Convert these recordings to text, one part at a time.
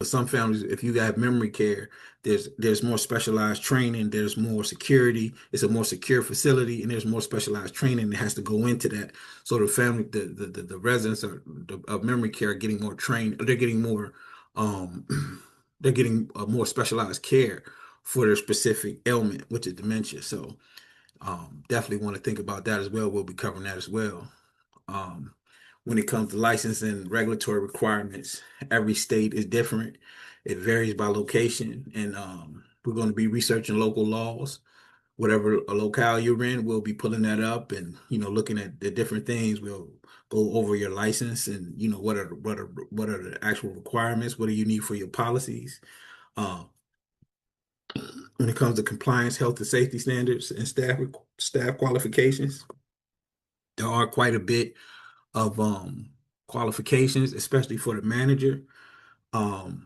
for some families, if you have memory care, there's more specialized training, there's more security, it's a more secure facility, and there's more specialized training that has to go into that. So the family, the residents of memory care are getting more trained, they're getting more um they're getting more specialized care for their specific ailment, which is dementia. So definitely want to think about that as well. We'll be covering that as well. Um, when it comes to licensing and regulatory requirements, every state is different. It varies by location, and we're going to be researching local laws. Whatever a locale you're in, we'll be pulling that up and looking at the different things. We'll go over your license and what are the actual requirements. What do you need for your policies? Um, when it comes to compliance, health and safety standards, and staff qualifications, there are quite a bit of qualifications, especially for the manager and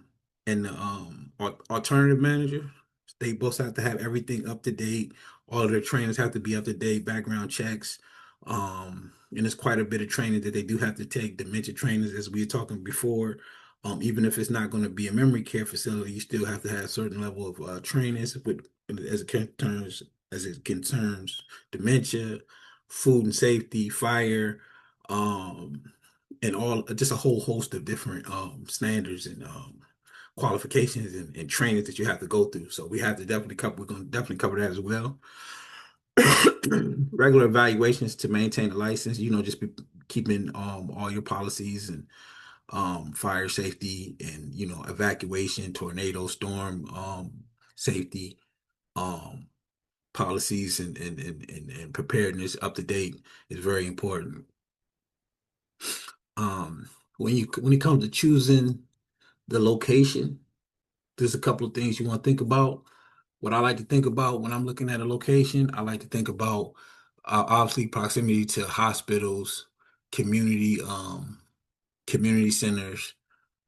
the alternative manager. They both have to have everything up to date. All of their trainers have to be up to date, background checks. And there's quite a bit of training that they do have to take. Dementia trainers, as we were talking before, even if it's not going to be a memory care facility, you still have to have a certain level of trainings as it concerns dementia, food and safety, fire, um, and all just a whole host of different standards and qualifications and trainings that you have to go through. So we have to definitely cover. We're going to definitely cover that as well. Regular evaluations to maintain a license. Just be keeping all your policies and fire safety and evacuation, tornado, storm safety um, policies and preparedness up to date is very important. When it comes to choosing the location, there's a couple of things you want to think about. What I like to think about when I'm looking at a location, I like to think about obviously proximity to hospitals, community community centers,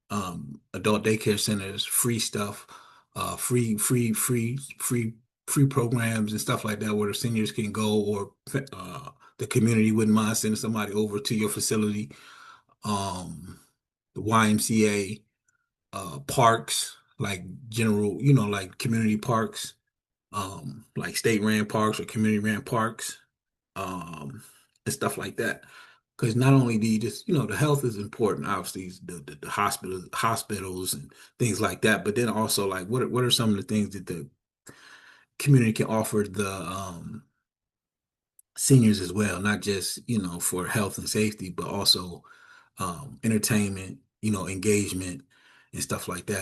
adult daycare centers, free stuff, free programs and stuff like that where the seniors can go, or the community wouldn't mind sending somebody over to your facility. The YMCA, parks like general, like community parks, like state ran parks or community ran parks, and stuff like that. Because not only do you just, the health is important, obviously, the hospitals and things like that, but then also like what are some of the things that the community can offer the seniors as well, not just, for health and safety, but also entertainment, engagement and stuff like that.